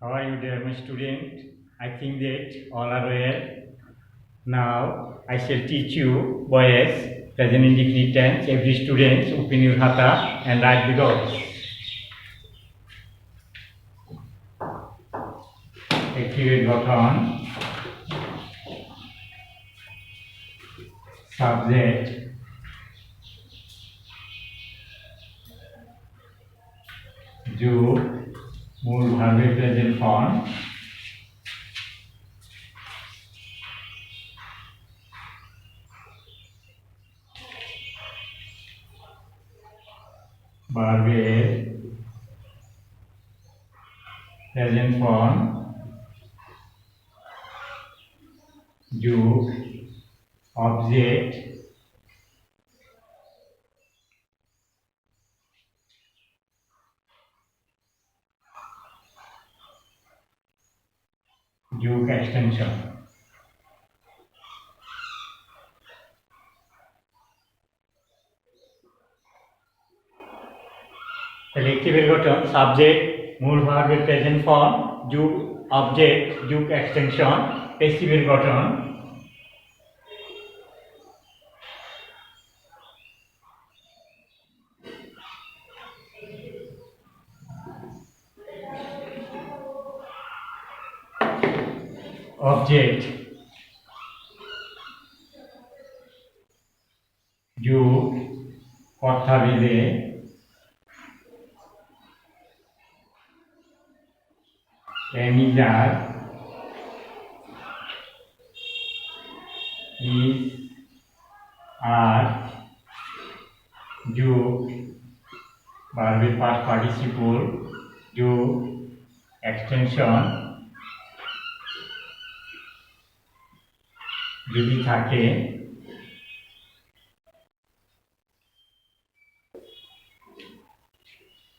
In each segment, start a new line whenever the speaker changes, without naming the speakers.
How are you, dear my student? I think that all are well. Now I shall teach you voice, present indefinite tense. Every student open your khata and write the words. Activate button. Subject. যোগ মূল ভার্বের present form ভার্বের present form যোগ object যোগ extension. Activate গঠন subject মূল ভার্বের present form যোগ অবজেক্ট যোগ এক্সটেনশন। প্যাসিভের গঠন অবজেক্ট যোগ অর্থাবিদে এমিজার ইজ আর যোগ ভার্বের পাস্ট পার্টিসিপল যোগ এক্সটেনশন যদি থাকে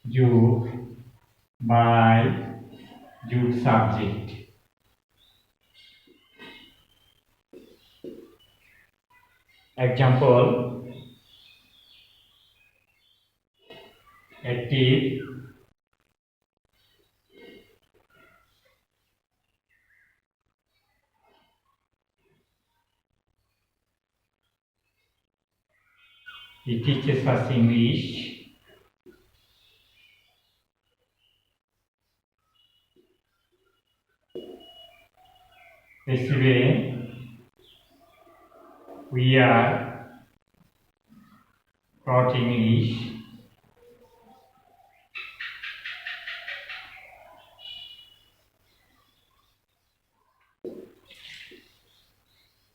যোগ বাই যোগ subject. Example active He teaches us English. Passive, we are taught English.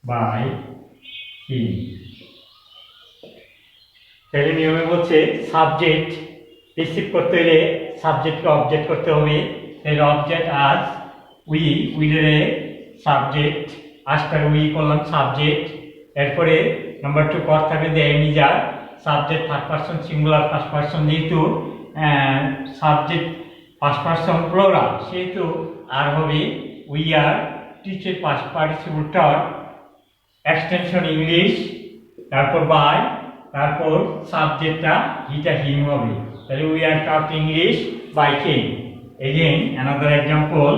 By him. তাহলে নিয়মে বলছে সাবজেক্ট রিসিভ করতে হলে সাবজেক্টকে অবজেক্ট করতে হবে। তাহলে অবজেক্ট আজ উইলের সাবজেক্ট আজকাল উই করলাম সাবজেক্ট। এরপরে নাম্বার 2 কর্তা হবে এমিজার subject first person singular first person যেহেতু সাবজেক্ট ফার্স্ট পারসন প্লুরাল সেহেতু আর হবে we are teacher past participle taught extension English তারপর বাই তারপর সাবজেক্টটা হিটা হিম হবে। তাহলে we are taught English by him. Again another example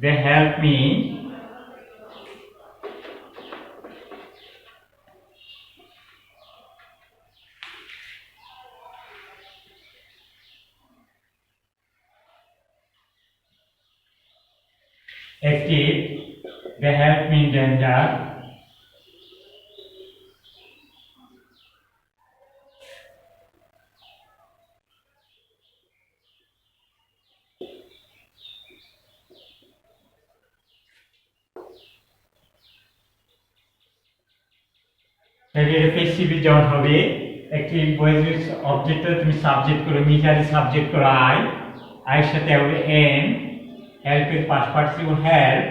they help me active they help me in danger passive যখন হবে একটি ভয়েস অবজেক্ট তুমি সাবজেক্ট করো মিটারে সাবজেক্ট করো আই এর সাথে হবে এম হেল্প এর past participle help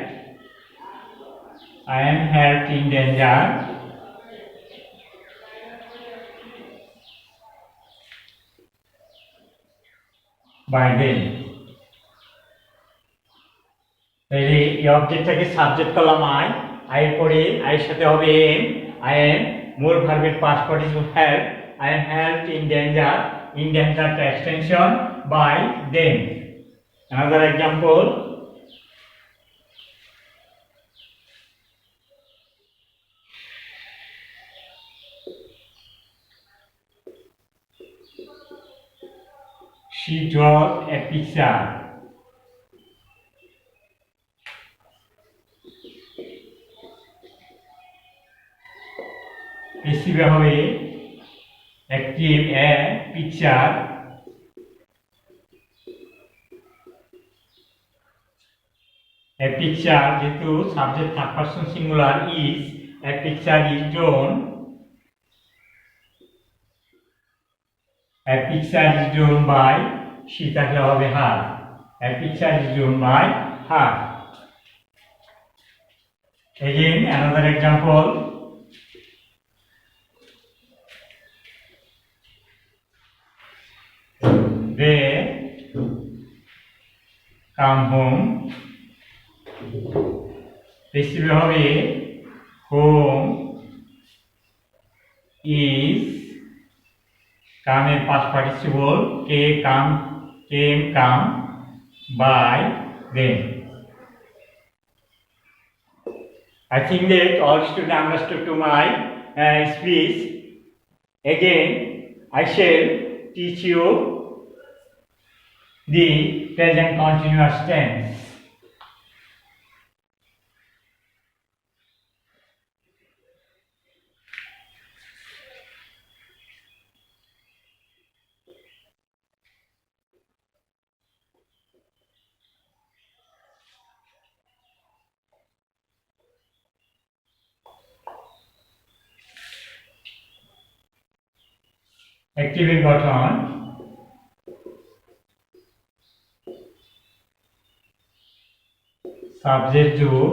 I am helped in danger by them. তাহলে এই অবজেক্টটাকে সাবজেক্ট করলাম আই এর পরে আই এর সাথে হবে M I am more verb past participle help. I am helped in danger endangered extinction by them. Another example, she draws a picture. Passive হবে active a picture. A picture যেহেতু subject third person singular is, a picture is drawn. A picture is drawn by she থাকলে হবে her. A picture is drawn by her. Again another example, they come home. Passive হবে home is, come এর past participle came come by them. I think that all students understood to my speech. Again I shall teach you the present continuous tense. Active এর গঠন, subject যোগ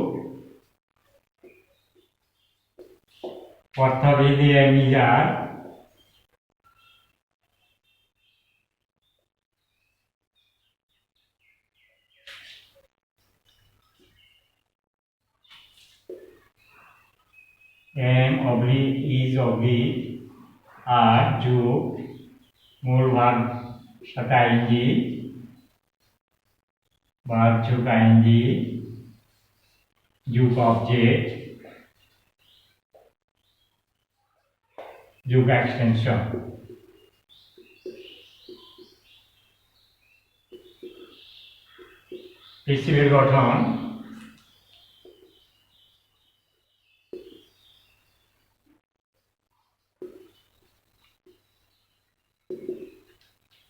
অর্থবিধি নিজের am oblique is oblique আর যোগ মূল verb সাথে ING, verb যোগ ING যোগ object যোগ এক্সটেনশন। পেসিভের গঠন,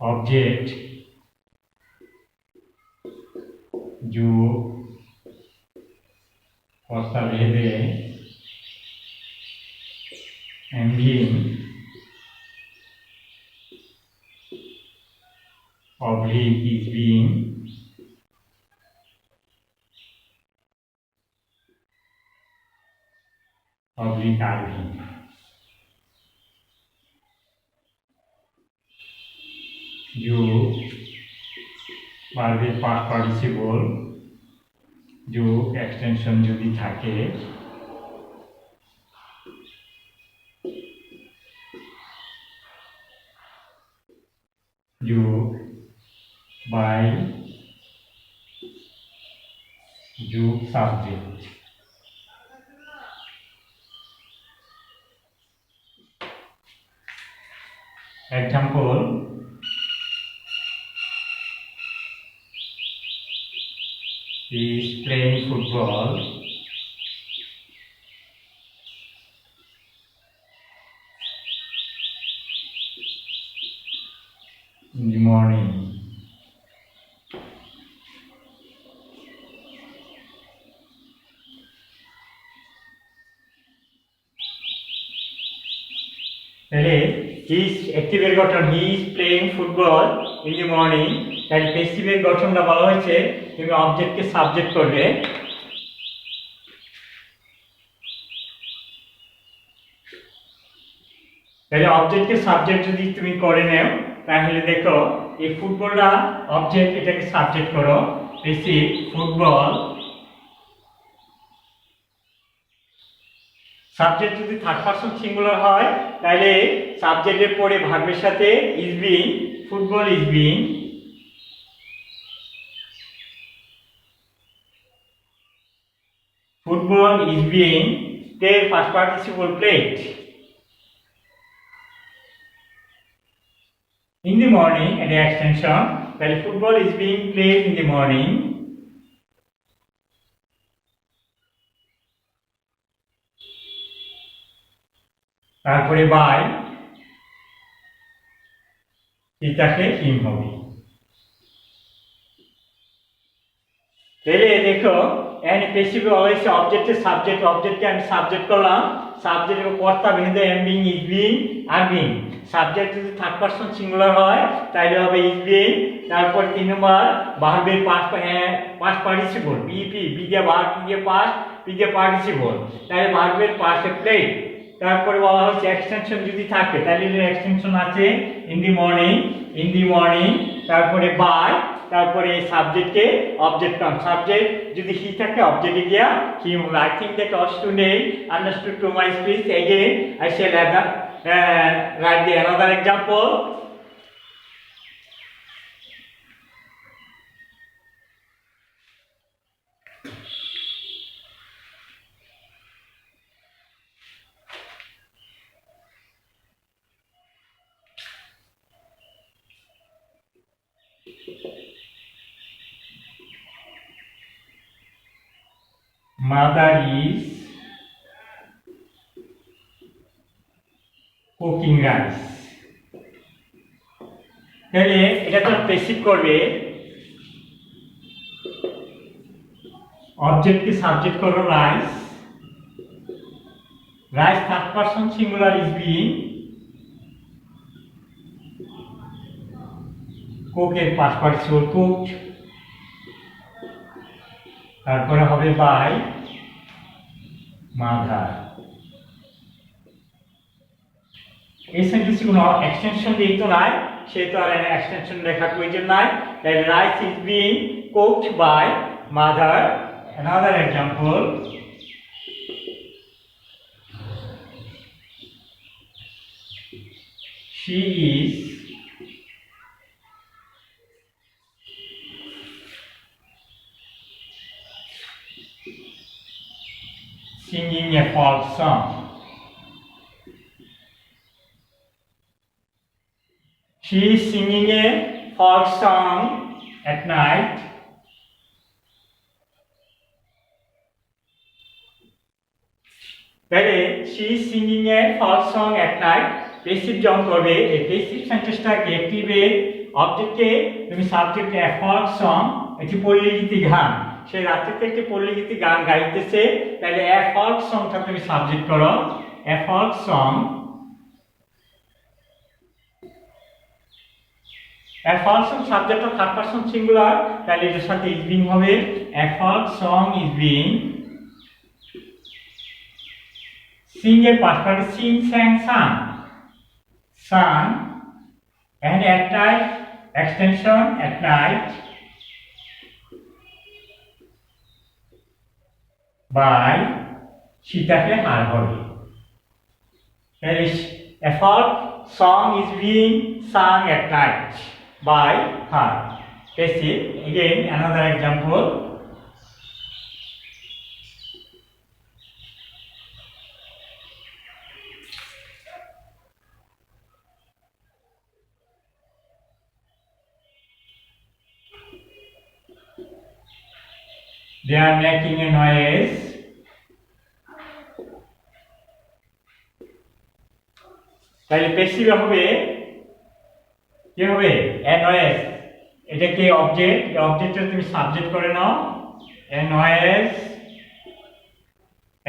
অবজেক্ট যোগ অর্থাভেদে am being oblique is being oblique are being। যোগ ভার্বের পাস্ট পার্টিসিপল যোগ এক্সটেনশন যদি থাকে যোগ বাই যোগ subject. Example, he is playing football in the morning. তাহলে অ্যাক্টিভের গঠন he is playing football in the morning, তাহলে প্যাসিভের গঠনটা বলা হয়েছে তুমি অবজেক্টকে সাবজেক্ট করবে, তাহলে অবজেক্টকে সাবজেক্ট যদি তুমি করে নাও তাহলে দেখো এই ফুটবলটা অবজেক্ট, এটাকে সাবজেক্ট করো প্যাসিভ ফুটবল সাবজেক্ট যদি থার্ড পারসন সিঙ্গুলার হয় তাহলে সাবজেক্টের পরে ভার্বের সাথে is being, football is being, football is being their past participle played. In the morning, and the extension, while football is being played in the morning, তারপরে by এটাকে হিম হবে। তাহলে দেখো এন্ড পেসিভ অলওয়েজ অবজেক্টের সাবজেক্ট, অবজেক্টকে আমি subject করলাম, সাবজেক্টের কর্তা বিন্দু am being, is being, are being. Subject যদি থার্ড পারসন সিঙ্গুলার হয় তাহলে হবে ইজ বিং, তারপর 3 নম্বর ভার্বের পাস্ট পার্টিসিপল বিপি, বি দিয়ে ভার্ব, পি দিয়ে পাস্ট, পি দিয়ে পার্টিসিপল, তাহলে ভার্বের পাস্টে প্লেড। তারপরে বলা হচ্ছে এক্সটেনশন যদি থাকে তাহলে এক্সটেনশন আছে in the morning, in the morning, তারপরে বাই, তারপরে সাবজেক্টে অবজেক্ট কাম, সাবজেক্ট যদি হি থাকে অবজেক্টে গিয়া he. I think that all students understood to my speech. Again I shall write the another example. Mother is cooking rice. তাহলে এটা তো পেসিভ করবে, অবজেক্টকে সাবজেক্ট করো rice, rice third person singular is being, কুকের পাস্ট পার্টিসিপল কুকড, তারপরে হবে by mother. এই সেন্টেন্সে কোনো এক্সটেনশন দিতে নাই, সেহেতু আর এক্সটেনশন লেখার প্রয়োজন নাই। তাই rice is being cooked by mother. Another example, she is singing a folk song. She is singing a folk song at night. তাহলে she is singing a folk song at night, passive যখন করবে এই passive সেন্টেন্সটাকে অ্যাক্টিভে অবজেক্টকে তুমি সাবজেক্টে a folk song, এটি পল্লীগীতি গান, সেই রাত্রিতে একটি পল্লীগীতি গান গাইতেছে, তাহলে a folk songটা তুমি সাবজেক্ট করো, a folk song, a folk song subject of third person singular, তাহলে এটার সাথে ইজ বিং হবে, a folk song is being, sing এর past participle sing, sang, sung, sung, and at night extension at night by সেটাকে হার হবে। A folk song is being sung at night by her. Passive. Again another example, they are making a noise, তাহলে passive হবে কি হবে a noise, এটাকে object, এই অবজেক্টটা তুমি subject করে নাও, a noise,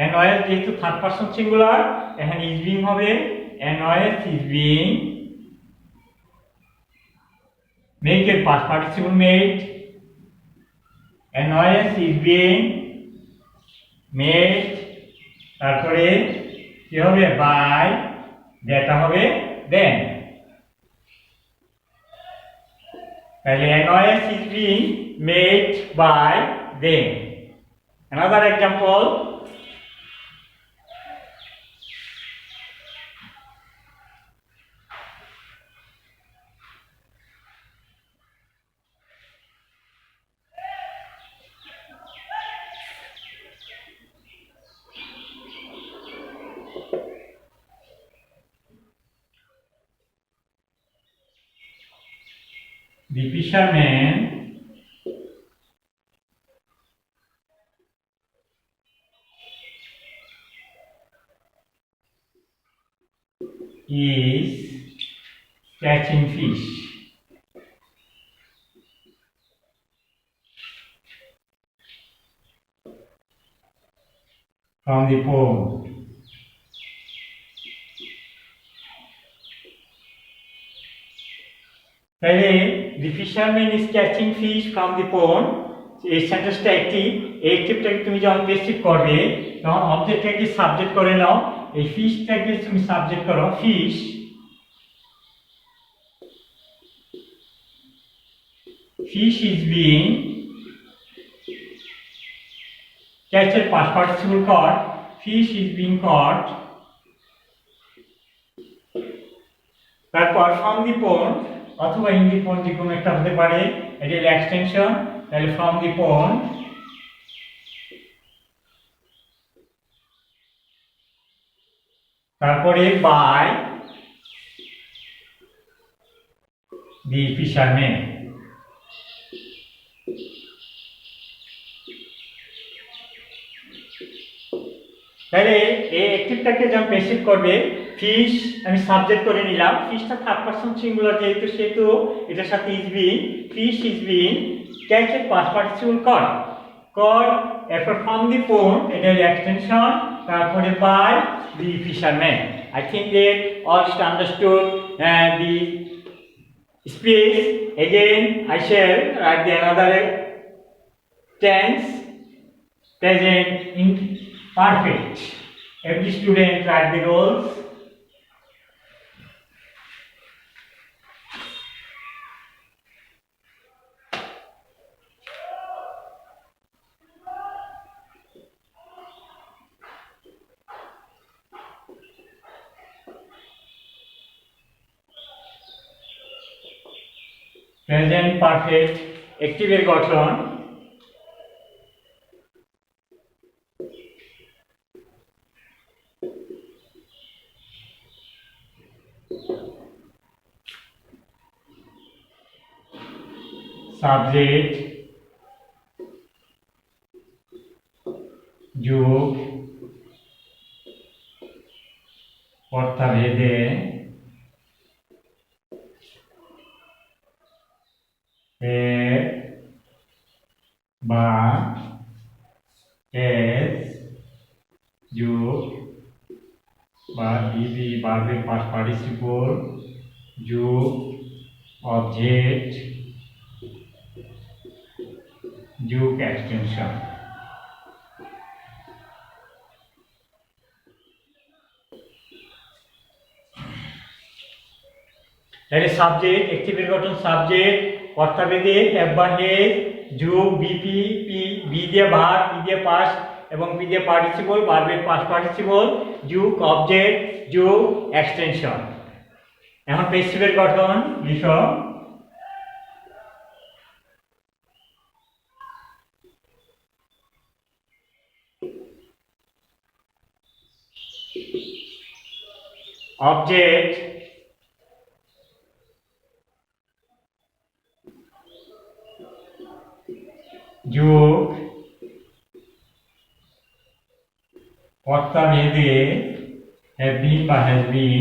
a noise যেহেতু থার্ড পারসন সিঙ্গুলার এখানে ইজ বিং হবে, a noise is being, make এর past participle made, a noise is being made, তারপরে কি হবে by, যেটা হবে then, তাহলে a noise is being made by them. Another example, The fisherman is catching fish. From the pond. তাহলে the fisherman is catching fish from the pond, এই সেন্টেন্সটা একটি এই অ্যাক্টিভটাকে তুমি যখন পেসিভ করবে তখন অবজেক্টটাকে সাবজেক্ট করে নাও, এই ফিশটাকে তুমি সাবজেক্ট করো fish, fish is being catch এর past participle caught, fish is being caught, তারপর from the pond অথবা in the pond যে কোনো একটা হতে পারে, এটা হলো এক্সটেনশন, তাহলে from the pond তারপরে by the fisherman। তাহলে এই অ্যাক্টিভটাকে যখন পেসিভ করবে ফিশ আমি সাবজেক্ট করে নিলাম, ফিশটা থার্ড পারসন সিঙ্গুলার যেহেতু সেহেতু এটার সাথে is being, fish is being catch এর পাস্ট পার্টিসিপল কট, কট এরপর ফ্রম দি পন্ড এটা হলো এক্সটেনশন, তারপরে by the fisherman. I think that all should understood the space. Again I shall write the another tense present in perfect. Every student write the roles. Present perfect active এর গঠন, subject যোগ কর্তা ভেদে এর বা S যোগ বা ইবি ভার্বের পাস্ট পার্টিসিপল যোগ অবজেক্ট যোগ এক্সটেনশন। তাহলে সাবজেক্ট অ্যাক্টিভের গঠন সাবজেক্ট কর্তা ভেদে হ্যাভ বা হ্যাজ যোগ বিপি পি বি দিয়ে ভার্ব পি দিয়ে পাস্ট এবং পি দিয়ে পার্টিসিপল ভার্বের পাস্ট পার্টিসিপল যোগ অবজেক্ট যোগ এক্সটেনশন। এখন পেসিভের গঠন লিখো, অবজেক্ট যোগ কর্তা ভেদে হ্যাভ বিন বা হ্যাজ বিন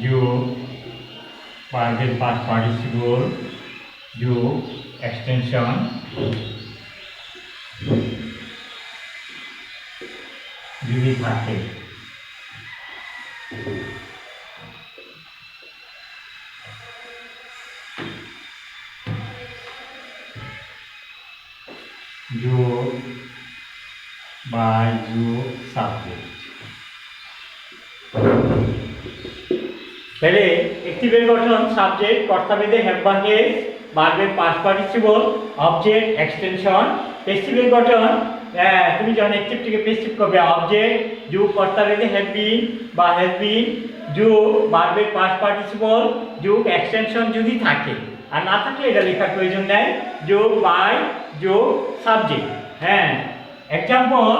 যোগ ভার্বের পাস্ট পার্টিসিপল যোগ এক্সটেনশন যদি থাকে। যোগ বাই যোগ সাবজেক্ট। তাহলে অ্যাক্টিভের গঠন সাবজেক্ট কর্তা ভেদে হ্যাভ বা হ্যাজ ভার্বের পাস্ট পার্টিসিপল অবজেক্ট এক্সটেনশন। প্যাসিভের গঠন তুমি যখন অ্যাক্টিভটিকে প্যাসিভ করবে অবজেক্ট যোগ কর্তা ভেদে হ্যাভ বিন বা হ্যাজ বিন যোগ ভার্বের পাস্ট পার্টিসিপল যোগ এক্সটেনশন যদি থাকে, আর না থাকলে এটা লেখার প্রয়োজন নেই যোগ বাই যোগ সাবজেক্ট। হ্যাঁ, example,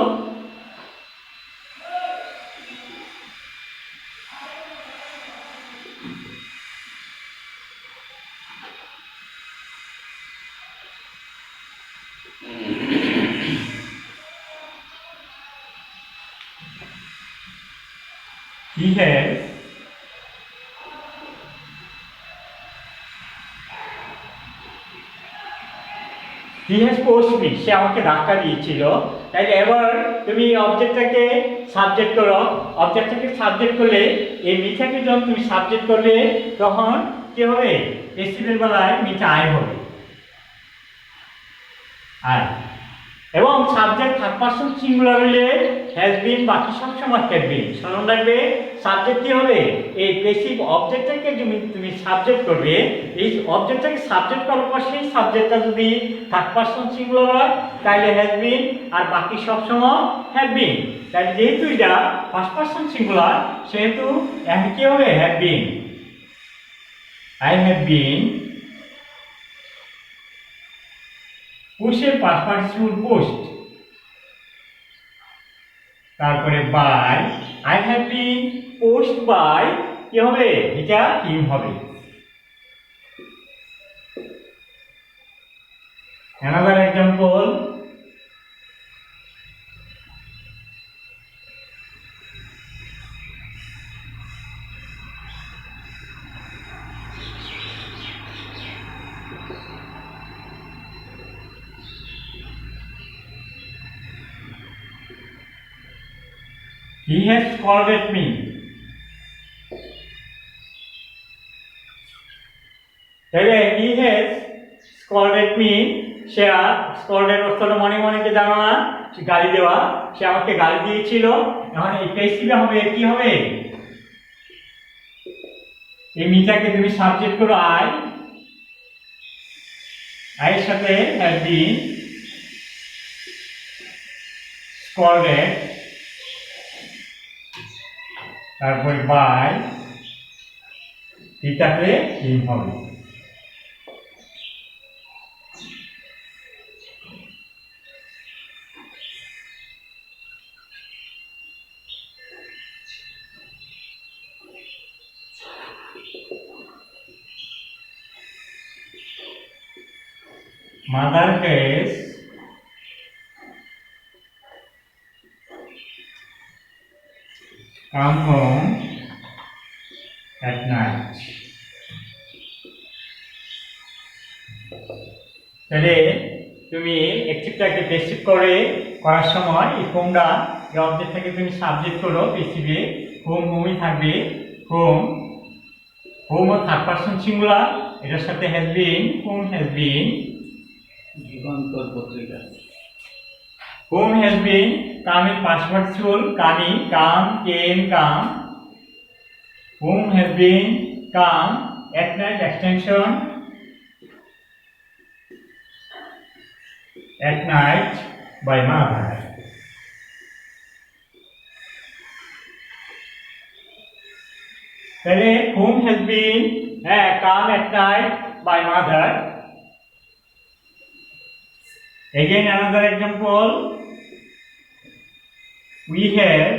he has pushed me, সে আমাকে ধাক্কা দিয়েছিল। তাইলে এবার তুমি অবজেক্টটাকে সাবজেক্ট করো, অবজেক্টটাকে সাবজেক্ট করলে এই মিটাকে যখন তুমি সাবজেক্ট করবে তখন কি হবে, পেসিভের বেলায় মিটা আই হবে, আই। এবং সাবজেক্ট থার্ড পারসন সিঙ্গুলার হলে হ্যাজ বিন, বাকি সব সময় হ্যাভ বিন। স্মরণ রাখবে সাবজেক্ট কি হবে, এই পেসিভ অবজেক্টটাকে তুমি সাবজেক্ট করবে, এই অবজেক্টটাকে সাবজেক্ট করার পর সেই সাবজেক্টটা যদি থার্ড পারসন সিঙ্গুলার হয় তাহলে হ্যাজ বিন, আর বাকি সব সময় হ্যাভ বিন। তাহলে যেহেতু এটা ফার্স্ট পারসন সিঙ্গুলার সেহেতু এখন কি হবে, have been, I have been. পুশের পাস্ট পার্টিসিপল পোস্ট, তারপরে by, I have been post by, কি হবে, এটা হিম হবে। another example, he has scolded me, তাহলে he has scolded me, সে স্কল্ডেড অর্থটা মনে মনে কে জানো না, গালি দেওয়া, সে আমাকে গালি দিয়েছিল। এখন এই পেসিভে হবে কি হবে, এই মিটাকে তুমি সাবজেক্ট করো আই, আই এর সাথে হ্যাভ বিন স্কল্ডেড, তারপরে বাই, এটাতে হিম হবে। Mother has come home at night, তাহলে তুমি অ্যাক্টিভটাকে পেসিভ করার সময় এই হোমটা, এই অবজেক্টটাকে তুমি সাবজেক্ট করো পেসিভে, হোম হোমই থাকবে, হোম, হোম ও থার্ড পারসন সিঙ্গুলার, এটার সাথে has been, home has been,
Jugantor পত্রিকা,
হোম হ্যাজ বিন, কাম এর past participle coming, come, came, come, home has been come at night extension at night by mother. তাহলে whom has been come at night by mother. Again another example, we have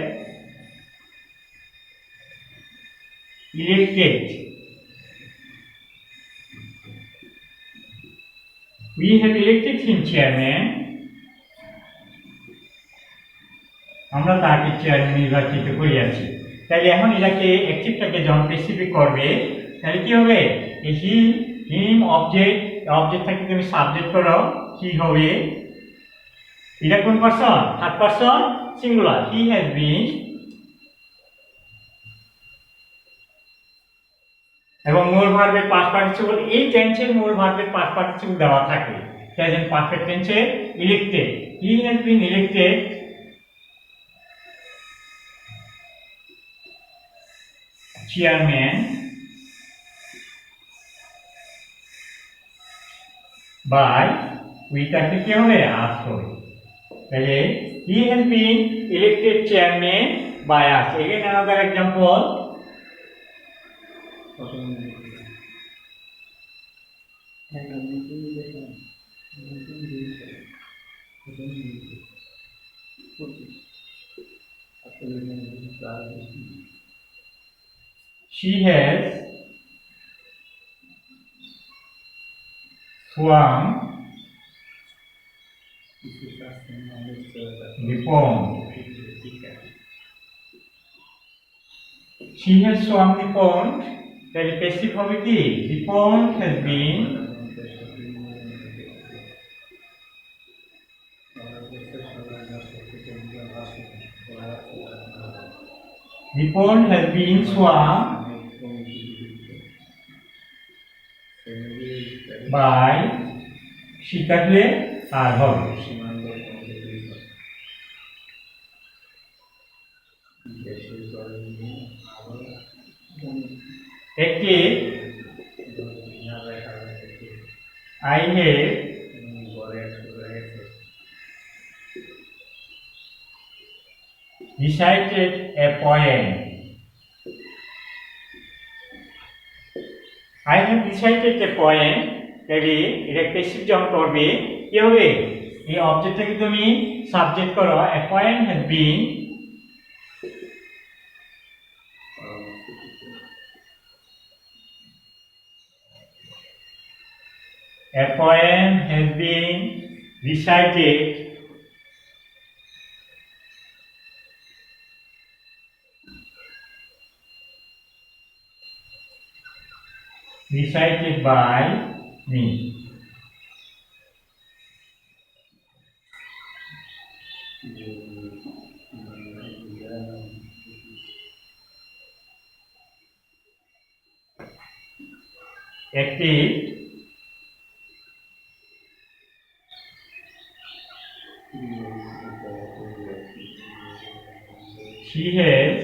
elected, we have elected him chairman, আমরা তাকে chairman নির্বাচিত করিয়াছি। তাহলে এখন এটাকে অ্যাক্টিভটাকে যখন specific করবে তাহলে কি হবে, এই হি, হিম অবজেক্ট, অবজেক্টটাকে তুমি সাবজেক্ট করো, কি হবে, এটা কোন person, third person singular, he has বিন, এবং মূল ভার্বের পাস্ট পার্টিসিপল, এই টেন্সের মূল ভার্বের পাস্ট পার্টিসিপল দেওয়া থাকে। প্রেজেন্ট পারফেক্ট টেন্সে elected, he has been elected chairman by, উইটাকে কি হবে, আস হবে। তাহলে he has been elected chairman by us. Again another example, She has swum the pond. She has swum the pond. তাহলে passive হবে কি? The pond has been swum by she থাকলে আর হবে একটি I have recited a poem. I have recited a poem. তাহলে এটা passive যখন করবে কি হবে? এই অবজেক্টটাকে তুমি সাবজেক্ট করো a poem has been recited by me. একটি she has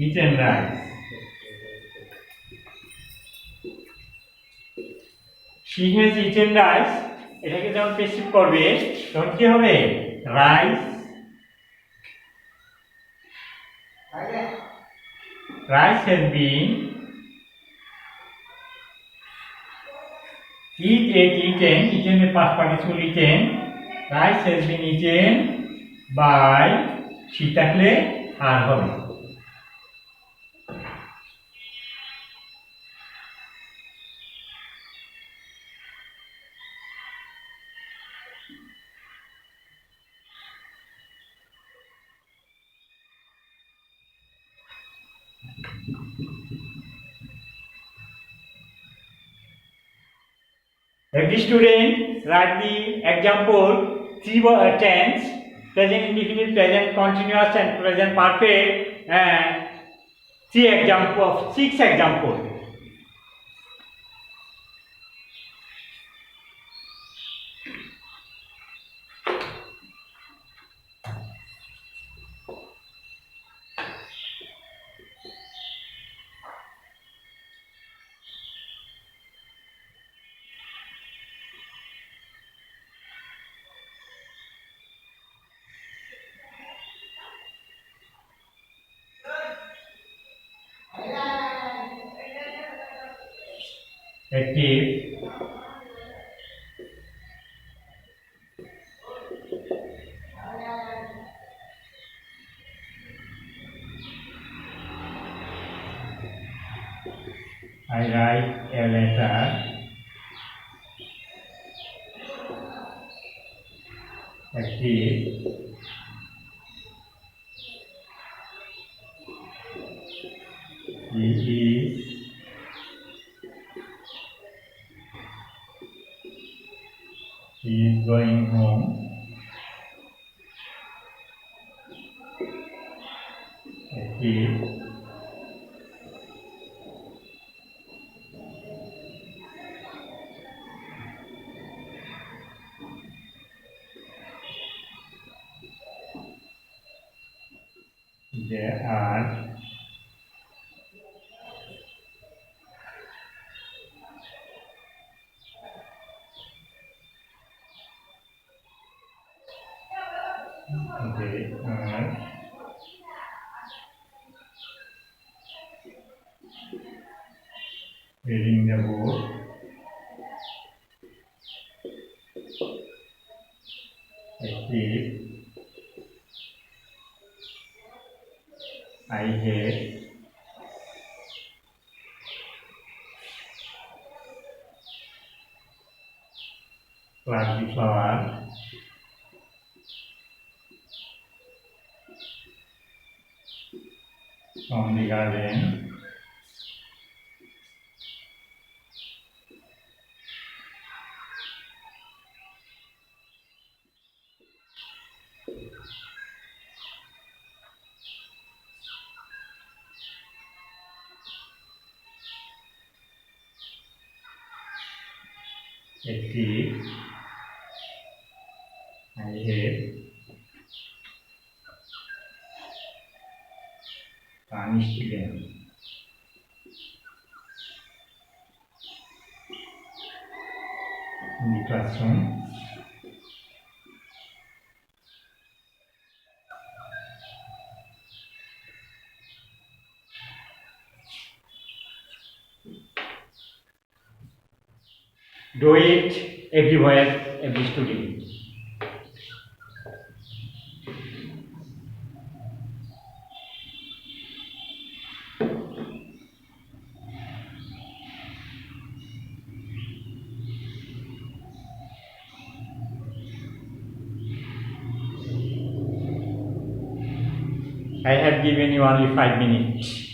eaten rice. She has eaten rice. এটাকে যখন প্যাসিভ করবে তখন কি হবে? রাইস has been eaten এর past participle eaten. Rice has been eaten by she থাকলে আর হবে Every student write the example 3 tense, present indefinite, present continuous and present perfect, and 6 example. Active, I write a letter. Active, he is going home. Active, there are reading the book. Receive. I have. Pluck the flower. From the garden. Receive. I have. Punished them. In the classroom. Do it everywhere, every student. I have given you only 5 minutes.